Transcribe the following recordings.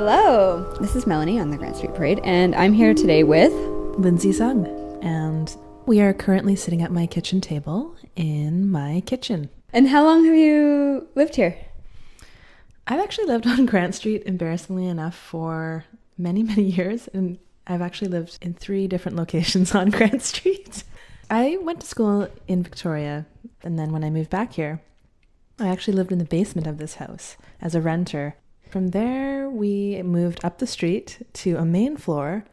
Hello, this is Melanie on the Grant Street Parade, and I'm here today with Lyndsay Sung, and we are currently sitting at my kitchen table in my kitchen. And how long have you lived here? I've actually lived on Grant Street, embarrassingly enough, for many, many years, and I've actually lived in 3 different locations on Grant Street. I went to school in Victoria, and then when I moved back here, I actually lived in the basement of this house as a renter. From there, we moved up the street to a main floor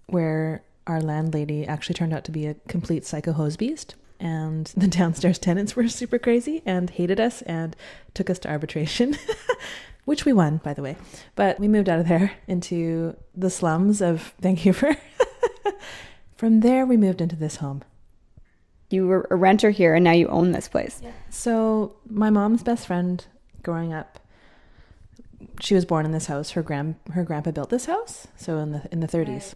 where our landlady actually turned out to be a complete psycho hose beast. And the downstairs tenants were super crazy and hated us and took us to arbitration, which we won, by the way. But we moved out of there into the slums of Vancouver. From there, we moved into this home. You were a renter here and now you own this place. Yeah. So my mom's best friend growing up, she was born in this house. Her grandpa built this house, so in the 30s. Right.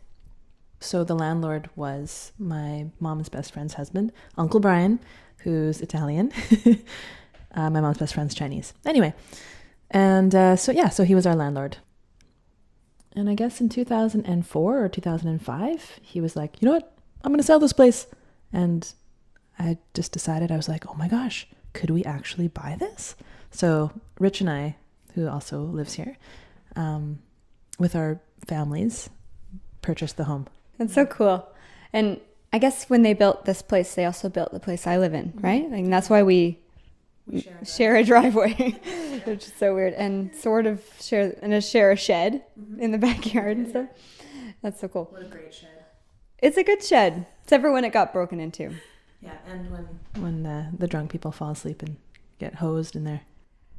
So the landlord was my mom's best friend's husband, Uncle Brian, who's Italian. My mom's best friend's Chinese. Anyway, and so he was our landlord. And I guess in 2004 or 2005, he was like, you know what? I'm going to sell this place. And I just decided, I was like, oh my gosh, could we actually buy this? So Rich and I, who also lives here, with our families, purchased the home. That's so cool. And I guess when they built this place, they also built the place I live in, right? And that's why we share a driveway, which is so weird. And sort of share a shed in the backyard and stuff. That's so cool. What a great shed. It's a good shed, except for when it got broken into. Yeah, and when the drunk people fall asleep and get hosed in there.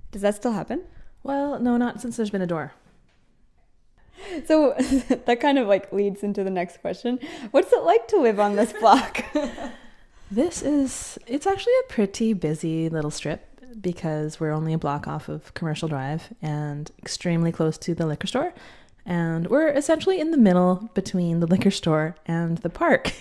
Does that still happen? Well, no, not since there's been a door. So that kind of like leads into the next question. What's it like to live on this block? It's actually a pretty busy little strip because we're only a block off of Commercial Drive and extremely close to the liquor store. And we're essentially in the middle between the liquor store and the park.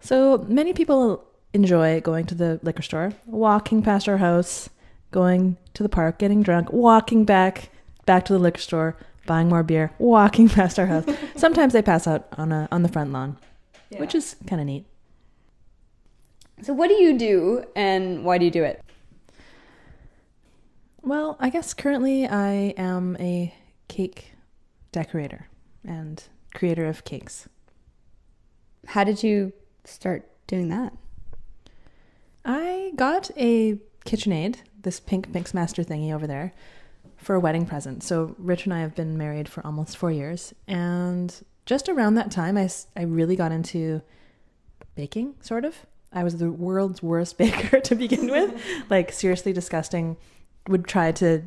So many people enjoy going to the liquor store, walking past our house, going to the park, getting drunk, walking back to the liquor store, buying more beer, walking past our house. Sometimes they pass out on the front lawn, which is kind of neat. So what do you do and why do you do it? Well, I guess currently I am a cake decorator and creator of cakes. How did you start doing that? I got a KitchenAid, this pink Mixmaster thingy over there, for a wedding present. So Rich and I have been married for almost 4 years. And just around that time, I really got into baking, sort of. I was the world's worst baker to begin with. Like, seriously disgusting. Would try to,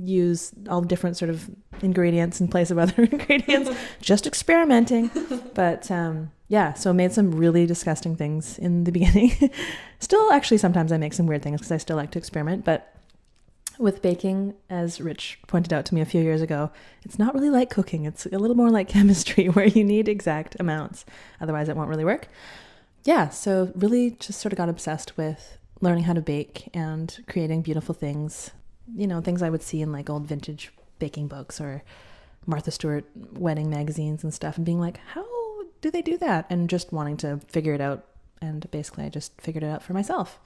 use all different sort of ingredients in place of other ingredients. Just experimenting. But so made some really disgusting things in the beginning. Still, actually, sometimes I make some weird things because I still like to experiment. But with baking, as Rich pointed out to me a few years ago, it's not really like cooking. It's a little more like chemistry where you need exact amounts. Otherwise, it won't really work. Yeah, so really just sort of got obsessed with learning how to bake and creating beautiful things. Things I would see in like old vintage baking books or Martha Stewart wedding magazines and stuff and being like, how do they do that? And just wanting to figure it out. And basically I just figured it out for myself.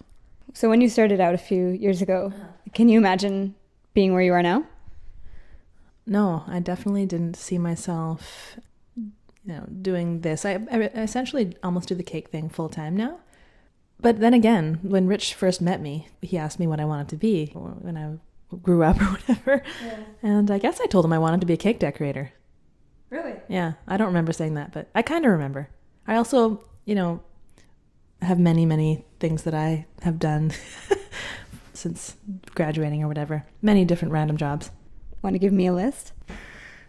So when you started out a few years ago, can you imagine being where you are now? No, I definitely didn't see myself, doing this. I essentially almost do the cake thing full time now. But then again, when Rich first met me, he asked me what I wanted to be when I grew up or whatever. Yeah. And I guess I told him I wanted to be a cake decorator. Really? Yeah, I don't remember saying that, but I kind of remember. I also, have many, many things that I have done since graduating or whatever. Many different random jobs. Want to give me a list?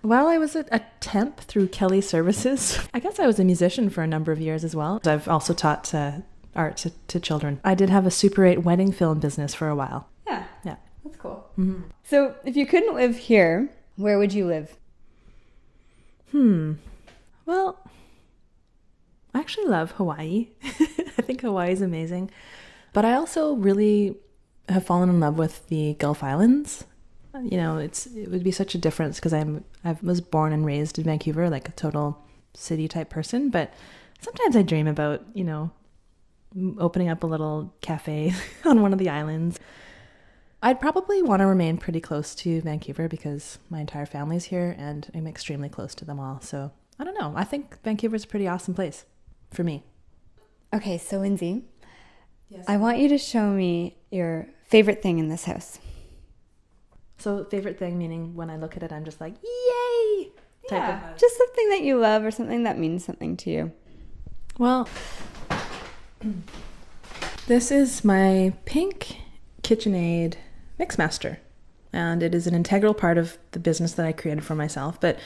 Well, I was a temp through Kelly Services. I guess I was a musician for a number of years as well. I've also taught art to children. I did have a Super 8 wedding film business for a while. Yeah. Yeah. That's cool. Mm-hmm. So if you couldn't live here, where would you live? Well, I actually love Hawaii. I think Hawaii is amazing. But I also really have fallen in love with the Gulf Islands. You know, it would be such a difference because I was born and raised in Vancouver, like a total city type person. But sometimes I dream about, you know, opening up a little cafe on one of the islands. I'd probably want to remain pretty close to Vancouver because my entire family's here and I'm extremely close to them all. So I don't know. I think Vancouver's a pretty awesome place for me. Okay, so Lyndsay, Yes. I want you to show me your favorite thing in this house. So favorite thing, meaning when I look at it, I'm just like, yay! Just something that you love or something that means something to you. Well, this is my pink KitchenAid Mixmaster, and it is an integral part of the business that I created for myself. But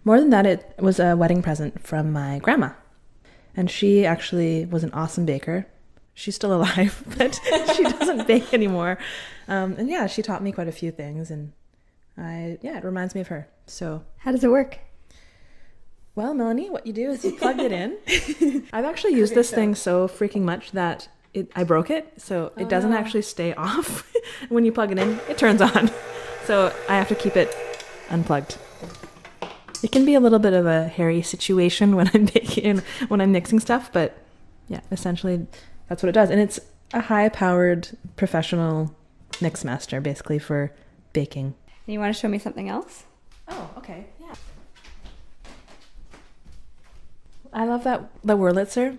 more than that, it was a wedding present from my grandma, and she actually was an awesome baker. She's still alive, but she doesn't bake anymore. And yeah, she taught me quite a few things, and it reminds me of her. So how does it work? Well, Melanie, what you do is you plug it in. I've actually used this thing so freaking much that I broke it, so it doesn't actually stay off. When you plug it in, it turns on. So I have to keep it unplugged. It can be a little bit of a hairy situation when I'm baking, when I'm mixing stuff, but yeah, essentially that's what it does. And it's a high-powered professional mixmaster, basically, for baking. And you want to show me something else? Oh, okay. Yeah. I love the Wurlitzer.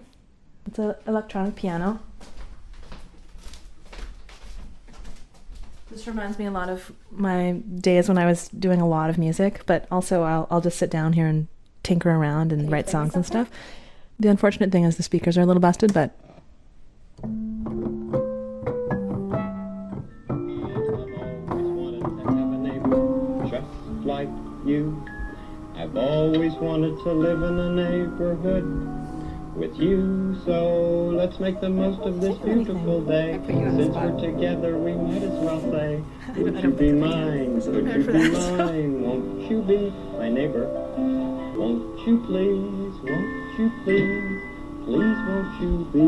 It's an electronic piano. This reminds me a lot of my days when I was doing a lot of music, but also I'll just sit down here and tinker around and write songs and stuff. The unfortunate thing is the speakers are a little busted, but like you. I've always wanted to live in a neighborhood with you, so let's make the most of this beautiful day. Since we're together, we might as well say, would you be mine? Would you be mine? Won't you be my neighbor? Won't you please? Won't you please? Please won't you be